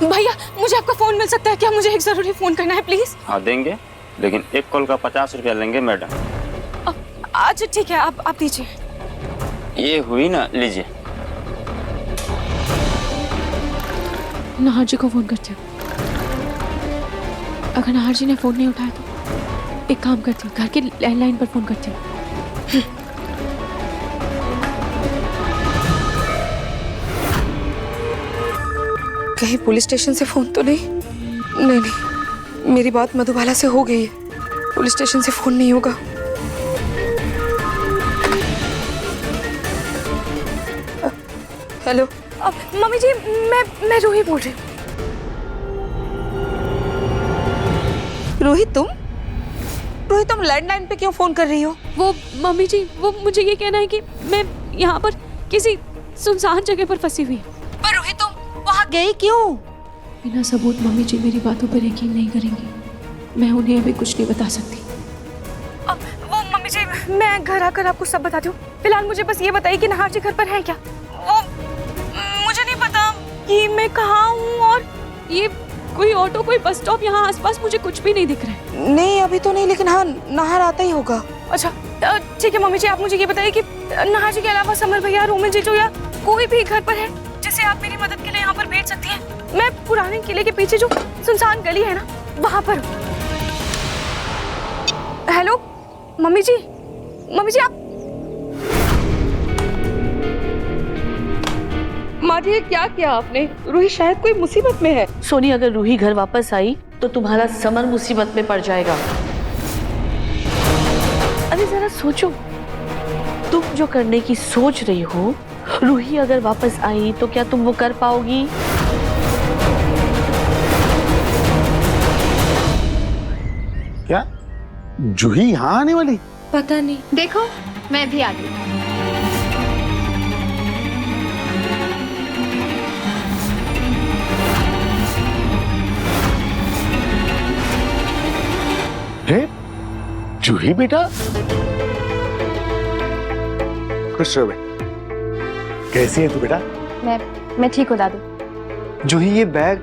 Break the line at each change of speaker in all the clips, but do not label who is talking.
भैया मुझे आपका फोन मिल सकता है क्या? मुझे एक जरूरी फोन करना है प्लीज।
हाँ देंगे, लेकिन एक कॉल का 50 रुपया लेंगे मैडम।
अच्छा ठीक है, आप दीजिए।
ये हुई ना, लीजिए।
नाहर जी को फोन करते हो। अगर नाहर जी ने फोन नहीं उठाया तो एक काम करती हूँ, घर के लैंडलाइन पर फोन करती हूँ। कहीं पुलिस स्टेशन से फोन तो नहीं? नहीं, मेरी बात मधुबाला से हो गई है, पुलिस स्टेशन से फोन नहीं होगा। हेलो मम्मी जी, मैं रूही बोल रही हूँ।
रोहित तुम लैंडलाइन पे क्यों फोन कर रही हो?
वो मम्मी जी, वो मुझे ये कहना है कि मैं यहाँ पर किसी सुनसान जगह पर फंसी हुई हूँ।
पर रोहित तुम वहाँ गई क्यों?
बिना सबूत मम्मी जी मेरी बातों पर यकीन नहीं करेंगी, मैं उन्हें अभी कुछ नहीं बता सकती। वो मम्मी जी, मैं घर आकर आपको सब बताती हूँ। फिलहाल मुझे बस ये बताइए कि नाहर जी घर पर है क्या? वो मुझे नहीं पता कि मैं कहाँ हूँ, और ये कोई ऑटो, कोई बस स्टॉप यहाँ आसपास मुझे कुछ भी नहीं दिख रहा है।
नहीं अभी तो नहीं, लेकिन हाँ नाहर आता ही होगा।
अच्छा ठीक है मम्मी जी, आप मुझे ये बताइए कि नाहर जी के अलावा समर भैया, रोमिल जीजू या कोई भी घर पर है जिसे आप मेरी मदद के लिए यहाँ पर भेज सकती हैं? मैं पुराने किले के पीछे जो सुनसान गली है ना, वहाँ पर। हेलो मम्मी जी, आप
माँ जी, ये क्या किया आपने? रूही शायद कोई मुसीबत में है।
सोनी, अगर रूही घर वापस आई तो तुम्हारा समर मुसीबत में पड़ जाएगा। अरे जरा सोचो, तुम जो करने की सोच रही हो, रूही अगर वापस आई तो क्या तुम वो कर पाओगी?
क्या जूही यहाँ आने वाली?
पता नहीं।
देखो मैं भी आ गई।
हे जूही बेटा, खुश रहो बेटा। कैसी है तू बेटा?
मैं ठीक हूँ दादू।
जूही, ये बैग,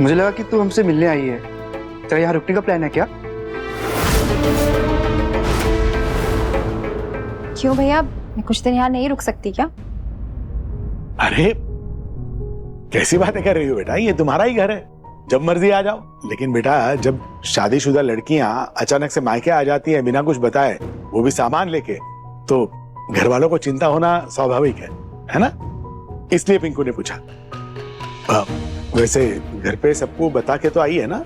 मुझे लगा कि तू हमसे मिलने आई है। तेरा यहाँ रुकने का प्लान है क्या?
क्यों भैया, मैं कुछ दिन यहाँ नहीं रुक सकती क्या?
अरे कैसी बातें कर रही हो बेटा, ये तुम्हारा ही घर है, जब मर्जी आ जाओ। लेकिन बेटा, जब शादीशुदा लड़कियां अचानक से मायके आ जाती हैं बिना कुछ बताए, वो भी सामान लेके, तो घर वालों को चिंता होना स्वाभाविक है ना? इसलिए पिंकू ने पूछा। वैसे घर पे सबको बता के तो आई है ना?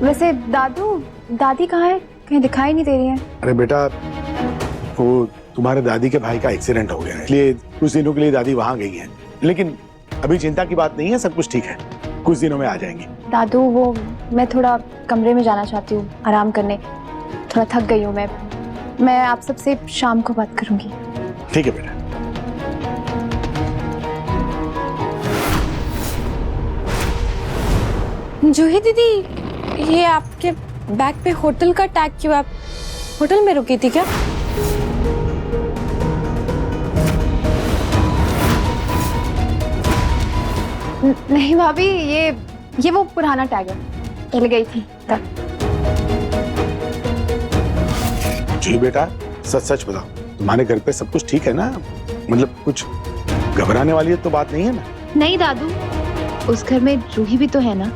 वैसे दादी कहाँ है? कहीं दिखाई नहीं दे रही है।
अरे बेटा, वो तुम्हारे दादी के भाई का एक्सीडेंट हो गया है, इसलिए कुछ दिनों के लिए दादी वहां गई है। लेकिन अभी चिंता की बात नहीं है, सब कुछ ठीक है, कुछ दिनों में आ जाएंगी।
दादू, वो मैं थोड़ा कमरे में जाना चाहती हूँ आराम करने, थोड़ा थक गई हूँ मैं आप सबसे शाम को बात करूंगी।
ठीक है बेटा।
जूही दीदी, ये आपके बैग पे होटल का टैग क्यों? आप होटल में रुकी थी क्या?
नहीं भाभी, ये वो पुराना टैग है, पहले गई थी तब।
जी बेटा, सच सच बताओ, तुम्हारे घर पे सब कुछ ठीक है ना? मतलब कुछ घबराने वाली तो बात नहीं है ना?
नहीं दादू, उस घर में रूही भी तो है ना,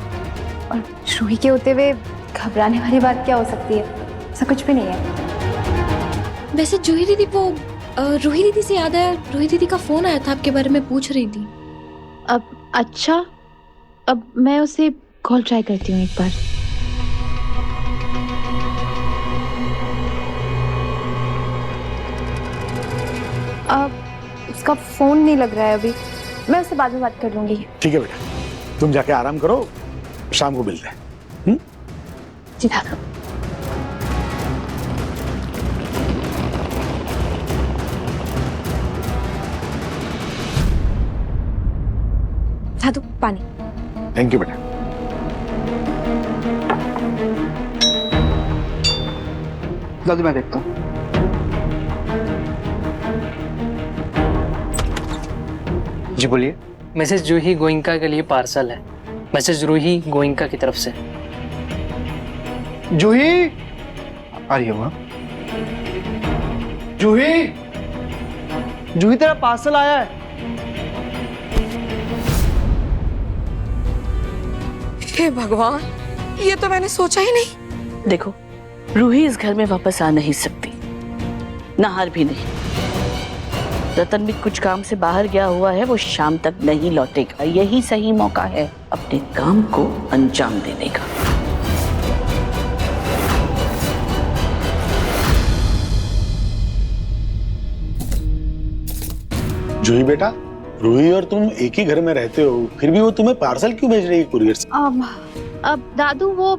और रूही के होते हुए घबराने वाली बात क्या हो सकती है? ऐसा कुछ भी नहीं है।
वैसे जूही दीदी, वो रूही दीदी से याद आया, रूही दीदी का फोन आया था, आपके बारे में पूछ रही थी।
अब अच्छा, अब मैं उसे कॉल ट्राई करती हूँ एक बार। अब उसका फोन नहीं लग रहा है अभी, मैं उससे बाद में बात कर लूंगी।
ठीक है बेटा, तुम जाके आराम करो, शाम को मिलते हैं।
जी दादू।
दादू पानी।
थैंक यू बेटा।
दादू मैं देखता हूँ। जी बोलिए।
मिसेस जूही गोइंका के लिए पार्सल है, मिसेस रूही गोइंका की तरफ से।
जूही आ रही है वहाँ। जूही, जूही तेरा पार्सल आया है।
हे भगवान, ये तो मैंने सोचा ही नहीं।
देखो, रूही इस घर में वापस आ नहीं सकती, नाहर भी नहीं। रतन भी कुछ काम से बाहर गया हुआ है, वो शाम तक नहीं लौटेगा। यही सही मौका है अपने काम को अंजाम देने का।
जूही बेटा, रूही और तुम एक ही घर में रहते हो, फिर भी वो तुम्हें पार्सल क्यों भेज रही है कुरियर से?
अब दादू, वो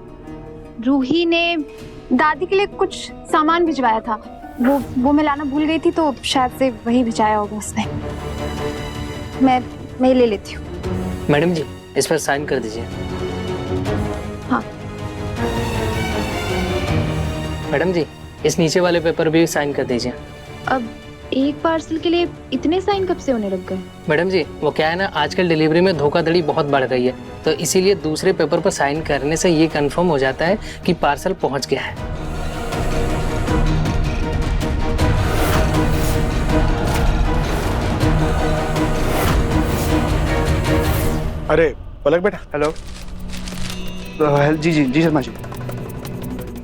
रूही ने दादी के लिए कुछ सामान भिजवाया था, वो मैं लाना भूल गई थी, तो शायद से वही भिजाया होगा उसने। मैं ले लेती हूँ।
मैडम जी, इस पर साइन कर दीजिए।
हाँ।
मैडम जी, इस नीचे वाले पेपर भी साइन कर दीजिए।
अब एक पार्सल के लिए इतने साइन कब से होने लग गए?
मैडम जी, वो क्या है ना, आजकल डिलीवरी में धोखाधड़ी बहुत बढ़ गई है, तो इसीलिए दूसरे पेपर पर साइन करने से ये कंफर्म हो जाता है कि पार्सल पहुंच गया है।
अरे पलक बेटा।
हेलो। जी जी जी शर्मा जी।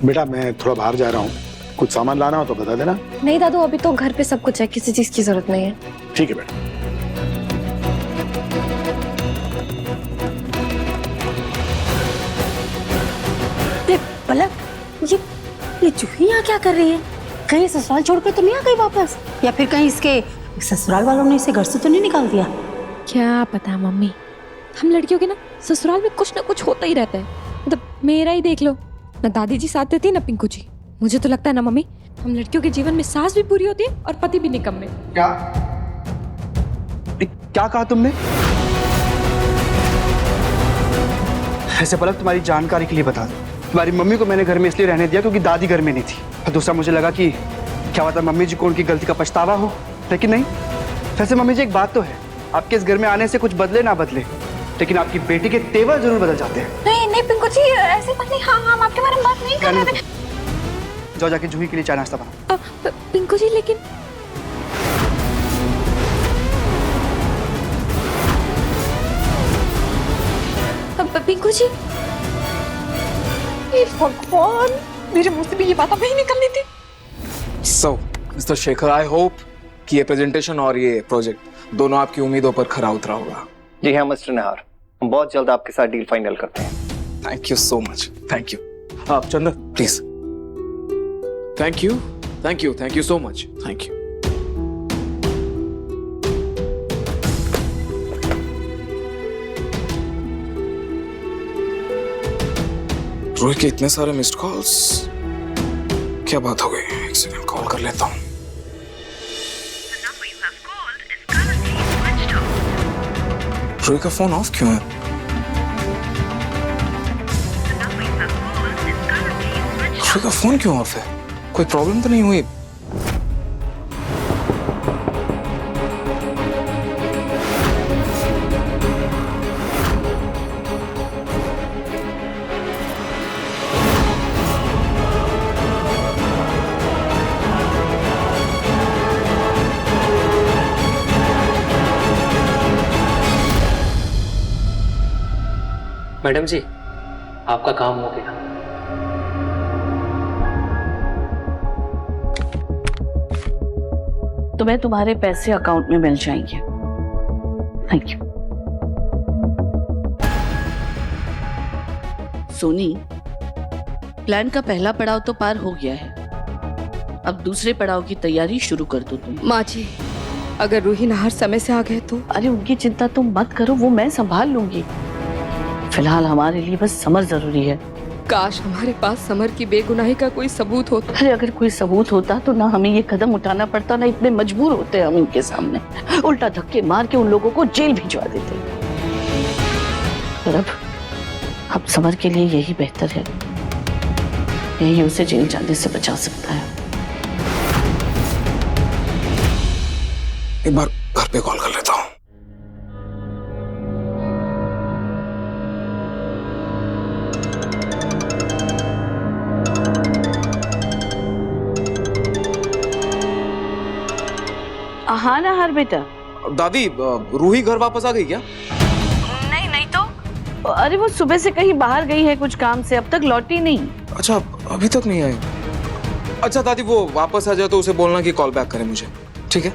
बेटा मैं थोड़ा बाहर जा रहा हूँ, कुछ सामान लाना हो तो बता देना।
नहीं दादू, अभी तो घर पे सब कुछ है, किसी चीज की जरूरत नहीं है।
ठीक है बेटा।
पलक, ये जूही यहाँ क्या कर रही है? कहीं ससुराल छोड़कर तो नहीं आ गई वापस, या फिर कहीं इसके ससुराल वालों ने इसे घर से तो नहीं निकाल दिया?
क्या पता मम्मी, हम लड़कियों के ना ससुराल में कुछ ना कुछ होता ही रहता है। मतलब मेरा ही देख लो, ना दादी जी साथ देती ना पिंकू जी। मुझे तो लगता है ना मम्मी, हम लड़कियों के जीवन में सास भी पूरी होती है और पति भी निकम्मे।
क्या कहा तुमने? ऐसे पलक, तुम्हारी जानकारी के लिए बता दो, तुम्हारी मम्मी को मैंने घर में इसलिए रहने दिया क्योंकि दादी घर में नहीं थी, और दूसरा मुझे लगा कि क्या पता मम्मी जी को उनकी गलती का पछतावा हो, लेकिन नहीं। वैसे मम्मी जी, एक बात तो है, आपके इस घर में आने से कुछ बदले ना बदले, लेकिन आपकी बेटी के तेवर जरूर बदल जाते हैं।
नहीं नहीं पिंकू जी, ऐसी बात नहीं। हाँ, हम आपके बारे में बात नहीं कर रहे थे।
जाओ जाके जूही के लिए चाय नाश्ता बनाओ।
पिंकू जी, लेकिन पिंकू जी,
भगवान, मेरे मुंह से भी ये बात अब ही निकलनी थी।
So, mister Shekhar, I hope कि ये प्रेजेंटेशन और ये प्रोजेक्ट दोनों आपकी उम्मीदों पर खरा उतरा होगा।
जी हाँ मिस्टर नाहर, हम बहुत जल्द आपके साथ डील फाइनल करते हैं।
Thank you so much, thank you. आप Chandan please. Thank you so much, thank you. Rohit के इतने सारे मिस्ड कॉल्स, क्या बात हो गई? एक सेकंड, कॉल कर लेता हूँ। रोहित का फोन ऑफ क्यों है? रोहित का फोन क्यों ऑफ है? कोई प्रॉब्लम तो नहीं हुई?
मैडम जी, आपका काम हो गया।
तुम्हें तुम्हारे पैसे अकाउंट में मिल जाएंगे। Thank you. सोनी, प्लान का पहला पड़ाव तो पार हो गया है, अब दूसरे पड़ाव की तैयारी शुरू कर दो तुम।
माँ जी, अगर रूही नाहर समय से आ गए तो?
अरे उनकी चिंता तुम मत करो, वो मैं संभाल लूंगी। फिलहाल हमारे लिए बस समर जरूरी है।
काश हमारे पास समर की बेगुनाही का कोई सबूत होता।
अरे अगर कोई सबूत होता तो ना हमें ये कदम उठाना पड़ता, ना इतने मजबूर होते हम उनके सामने। उल्टा धक्के मार के उन लोगों को जेल भिजवा देते। पर अब समर के लिए यही बेहतर है, यही उसे जेल जाने से बचा सकता है।
एक बार घर पे कॉल कर लेता हूँ।
हाँ नहार बेटा।
दादी रूही घर वापस आ गई क्या?
नहीं तो अरे वो सुबह से कहीं बाहर गई है कुछ काम से, अब तक लौटी नहीं।
अच्छा अभी तक नहीं आई। अच्छा दादी वो वापस आ जाए तो उसे बोलना कि कॉल बैक करे मुझे, ठीक है?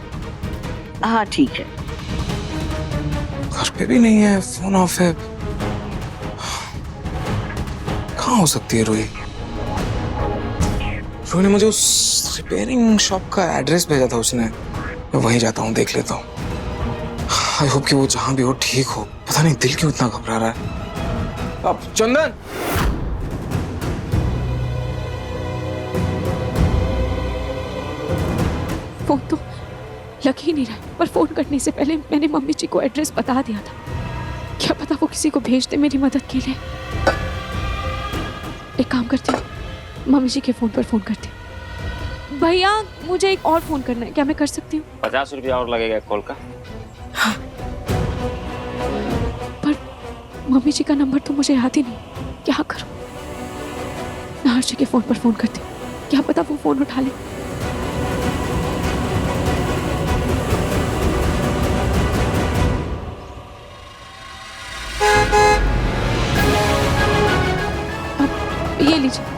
हाँ ठीक है।
घर पे भी नहीं है, फोन ऑफ है। कहाँ हो सकती है रूही? रूही ने मुझे उस रिपेयरिंग शॉप का एड्रेस भेजा था उसने, मैं वहीं जाता हूँ, देख लेता हूँ। आई होप कि वो जहां भी हो ठीक हो। पता नहीं दिल क्यों इतना घबरा रहा है। अब चंदन,
फोन तो लग ही नहीं रहा, पर फोन करने से पहले मैंने मम्मी जी को एड्रेस बता दिया था। क्या पता वो किसी को भेज दे मेरी मदद के लिए। एक काम करती हूँ, मम्मी जी के फोन पर फोन करती हूँ। भैया मुझे एक और फोन करना है, क्या मैं कर सकती हूँ?
50 रुपया और लगेगा कॉल का।
हाँ। पर मम्मी जी का नंबर तो मुझे याद ही नहीं, क्या करूँ? नाहर जी के फोन पर फोन करती हूँ, क्या पता वो फोन उठा ले। ये लीजिए।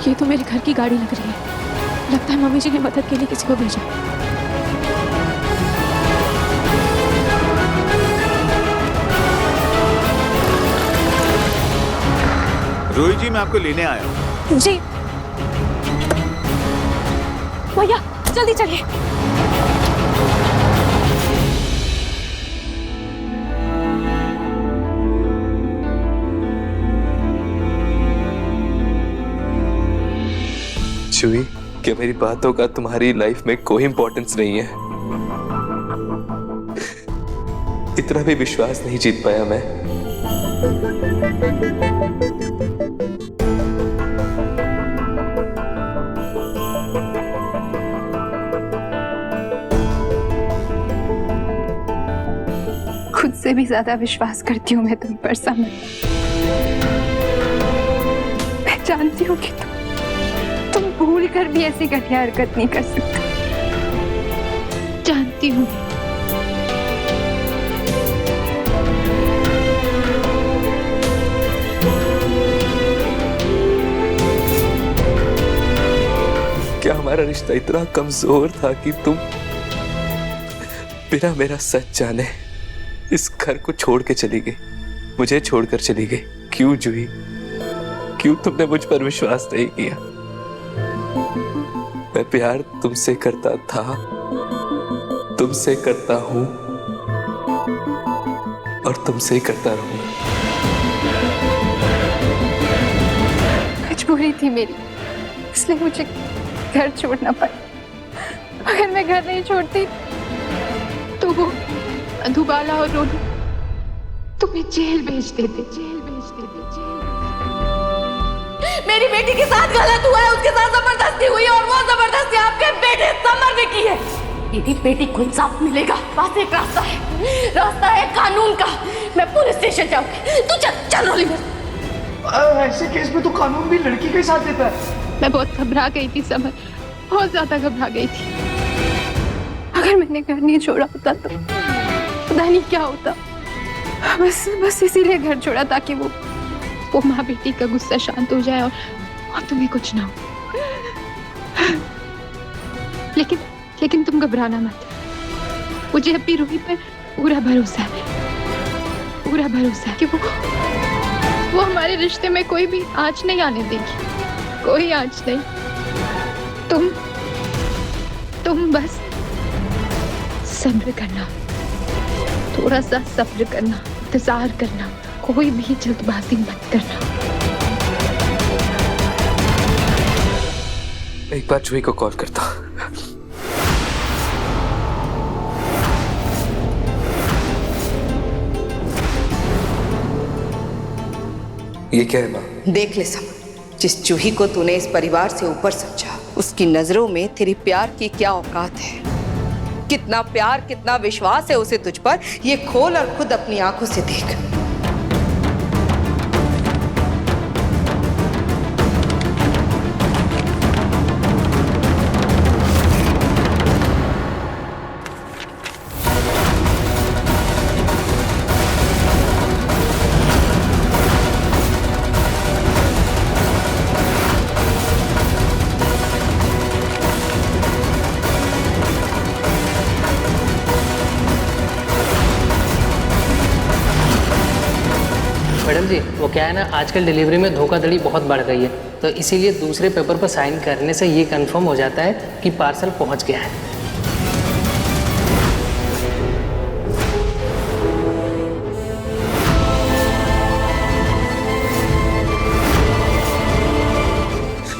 ये तो मेरे घर की गाड़ी लग रही है। लगता है मम्मी जी ने मदद के लिए किसी को भेजा।
रोहित जी मैं आपको लेने आया हूँ।
जी भैया जल्दी चलिए।
जुही, क्या मेरी बातों का तुम्हारी लाइफ में कोई इंपॉर्टेंस नहीं है? इतना भी विश्वास नहीं जीत पाया मैं।
खुद से भी ज्यादा विश्वास करती हूँ मैं तुम पर समर। मैं जानती हूँ कि तुम भूल कर भी ऐसी घटिया हरकत नहीं कर सकते, जानती हूँ।
क्या हमारा रिश्ता इतना कमजोर था कि तुम बिना मेरा सच जाने इस घर को छोड़ के चली गई, मुझे छोड़कर चली गई? क्यों जूही, क्यों तुमने मुझ पर विश्वास नहीं किया? मैं प्यार तुमसे करता था, तुमसे करता हूं और तुमसे ही करता रहूंगा।
मजबूरी थी मेरी, इसलिए मुझे घर छोड़ना पड़ा। अगर मैं घर नहीं छोड़ती तो वो मधुबाला और रोनी तुम्हें जेल भेज देते।
मेरी बेटी के साथ गलत हुआ है, उसके साथ जबरदस्ती हुई है और वो जबरदस्ती आपके बेटे समर ने की है। मेरी बेटी को इंसाफ मिलेगा, बस एक रास्ता है कानून का। मैं पुलिस स्टेशन जाऊंगी, तू चल रोली।
ऐसे केस में तो कानून भी लड़की के साथ देता है।
मैं बहुत घबरा गई थी समर, बहुत ज्यादा घबरा गई थी। अगर मैंने घर नहीं छोड़ा होता तो पता नहीं क्या होता। बस इसीलिए घर छोड़ा ताकि वो माँ बेटी का गुस्सा शांत हो जाए और तुम्हें कुछ ना हो। लेकिन तुम घबराना मत, मुझे अपनी रूही पर पूरा भरोसा है कि वो हमारे रिश्ते में कोई भी आंच नहीं आने देगी, कोई आंच नहीं। तुम बस सब्र करना, थोड़ा सा सब्र करना, इंतजार करना, कोई भी जल्दबाजी मत करना।
एक बार जूही को कॉल करता। ये क्या है माँ?
देख ले समर, जिस जूही को तूने इस परिवार से ऊपर समझा, उसकी नजरों में तेरी प्यार की क्या औकात है। कितना प्यार, कितना विश्वास है उसे तुझ पर, ये खोल और खुद अपनी आंखों से देख।
मैडम जी, वो क्या है ना, आजकल डिलीवरी में धोखाधड़ी बहुत बढ़ गई है, तो इसीलिए दूसरे पेपर पर साइन करने से ये कंफर्म हो जाता है कि पार्सल पहुंच गया है।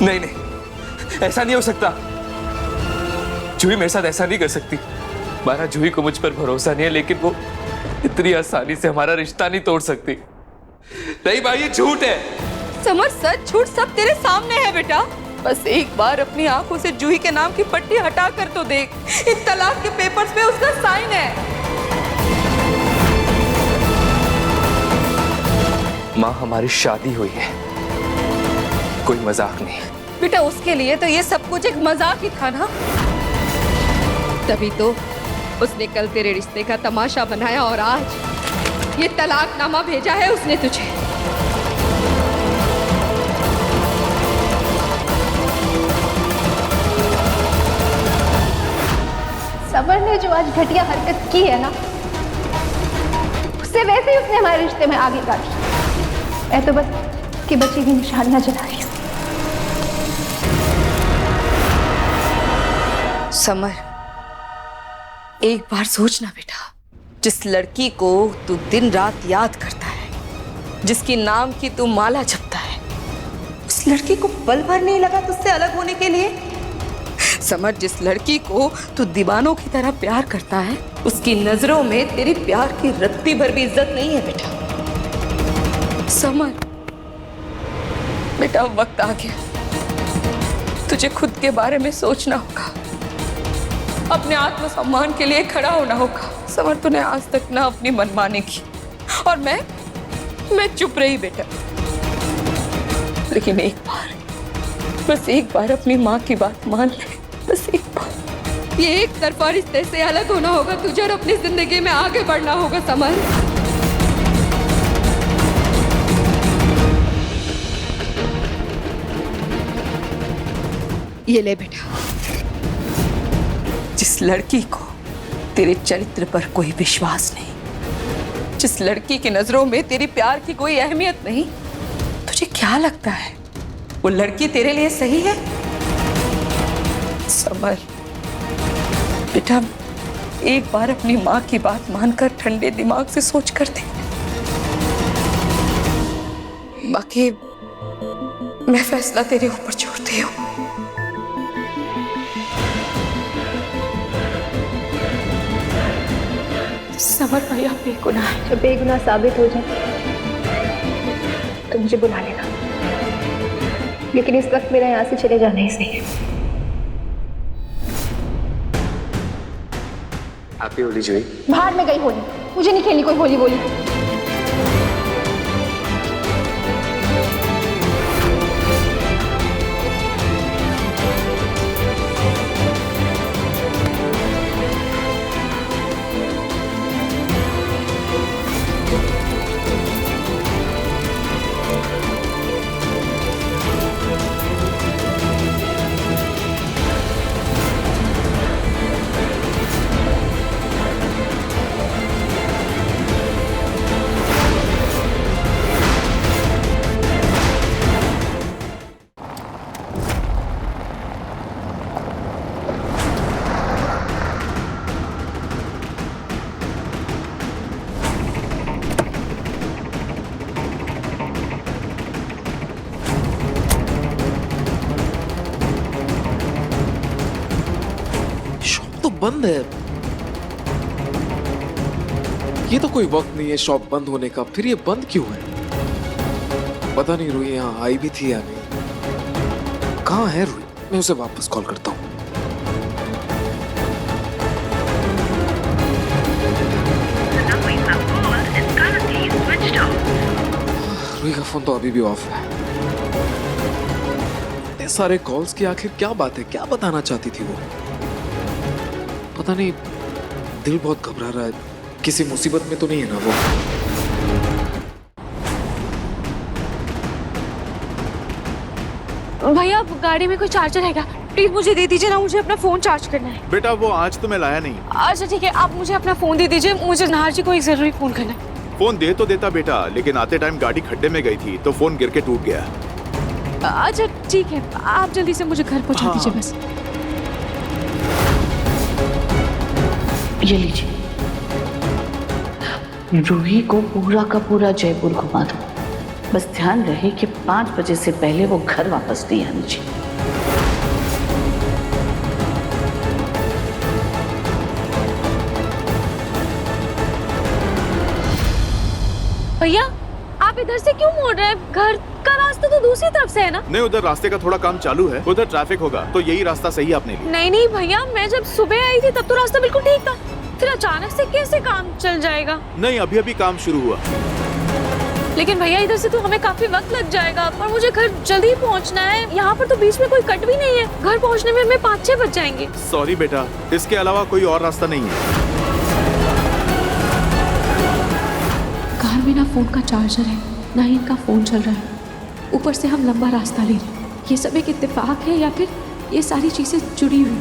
नहीं नहीं, ऐसा नहीं हो सकता। जूही मेरे साथ ऐसा नहीं कर सकती। मारा, जूही को मुझ पर भरोसा नहीं है, लेकिन वो इतनी आसानी से हमारा रिश्ता नहीं तोड़ सकती। नहीं भाई, ये झूठ है।
समर, सच झूठ सब तेरे सामने है बेटा। बस एक बार अपनी आंखों से जूही के नाम की पट्टी हटा कर तो देख। इन तलाक के पेपर्स पे उसका साइन है।
माँ, हमारी शादी हुई है, कोई मजाक नहीं।
बेटा, उसके लिए तो ये सब कुछ एक मजाक ही था ना। तभी तो उसने कल तेरे रिश्ते का तमाशा बनाया और आज ये तलाकनामा भेजा है उसने तुझे।
समर ने जो आज घटिया हरकत की है ना, उससे वैसे ही उसने हमारे रिश्ते में आगे गाड़ी। मैं तो बस की बची हुई निशानियां जला रही हूँ।
समर, एक बार सोचना बेटा, जिस लड़की को तू दिन रात याद करता है, जिसकी नाम की तू माला जपता है, उस लड़की को पल भर नहीं लगा तुझसे अलग होने के लिए। समर, जिस लड़की को तू दीवानों की तरह प्यार करता है, उसकी नजरों में तेरी प्यार की रत्ती भर भी इज्जत नहीं है बेटा। समर बेटा, वक्त आ गया, तुझे खुद के बारे में सोचना होगा, अपने आत्मसम्मान के लिए खड़ा होना होगा। समर, तूने आज तक ना अपनी मनमानी की और मैं चुप रही बेटा। लेकिन एक बार, बस एक बार अपनी माँ की बात मान ले, बस एक बार। ये एक तरफा रिश्ते से अलग होना होगा तुझे और अपनी जिंदगी में आगे बढ़ना होगा समर। ये ले बेटा, जिस लड़की को तेरे चरित्र पर कोई विश्वास नहीं, जिस लड़की की नजरों में तेरी प्यार की कोई अहमियत नहीं, तुझे क्या लगता है वो लड़की तेरे लिए सही है? समर बेटा, एक बार अपनी माँ की बात मानकर ठंडे दिमाग से सोच कर दे। बाकी मैं फैसला तेरे ऊपर छोड़ती हूँ। समर भाई, आप बेगुनाह हैं।
जब बेगुनाह साबित हो जाए तो मुझे बुला लेना, लेकिन इस वक्त मेरा यहाँ से चले जाना ही सही है।
हैप्पी होली जूही।
बाहर में गई होली, मुझे नहीं खेलनी कोई होली बोली।
बंद है। ये तो कोई वक्त नहीं है शॉप बंद होने का, फिर ये बंद क्यों है? पता नहीं रूही यहाँ आई भी थी या नहीं। कहाँ है रूही? मैं उसे वापस कॉल करता हूँ। रूही का फोन तो अभी भी ऑफ है। इतने सारे कॉल्स की आखिर क्या बात है? क्या बताना चाहती थी वो? पता नहीं, दिल बहुत घबरा रहा है। किसी मुसीबत में तो नहीं है ना वो?
भैया, गाड़ी में कोई चार्जर है क्या? प्लीज मुझे दे दीजिए ना, मुझे अपना फोन चार्ज करना है।
बेटा वो आज तो मैं लाया नहीं।
अच्छा ठीक है, आप मुझे अपना फोन दे दीजिए, मुझे नाहर जी को एक जरूरी फोन करना है।
फोन दे तो देता बेटा, लेकिन आते टाइम गाड़ी खड्डे में गई थी तो फोन गिर के टूट गया।
अच्छा ठीक है, आप जल्दी से मुझे घर पहुंचा दीजिए बस।
ये लीजिए, रूही को पूरा का पूरा जयपुर घुमा दो। बस ध्यान रहे कि 5 बजे से पहले वो घर वापस नहीं आनी चाहिए।
भैया आप इधर से क्यों मोड़ रहे हैं? घर का रास्ता तो दूसरी तरफ से है ना?
नहीं, उधर रास्ते का थोड़ा काम चालू है, उधर ट्रैफिक होगा, तो यही रास्ता सही है आपने लिया।
नहीं भैया, मैं जब सुबह आई थी तब तो रास्ता बिल्कुल ठीक था, फिर अचानक से कैसे काम चल जाएगा?
नहीं, अभी अभी काम शुरू हुआ।
लेकिन भैया इधर से तो हमें काफी वक्त लग जाएगा और मुझे घर जल्दी पहुंचना है। यहाँ पर तो बीच में कोई कट भी नहीं है, घर पहुंचने में हमें 5-6 बज जाएंगे।
सॉरी बेटा, इसके अलावा कोई और रास्ता नहीं है।
कार में ना फोन का चार्जर है, ना ही इनका फोन चल रहा है, ऊपर से हम लंबा रास्ता ले रहे हैं। ये सब एक इत्तेफाक है या फिर ये सारी चीजें जुड़ी हुई?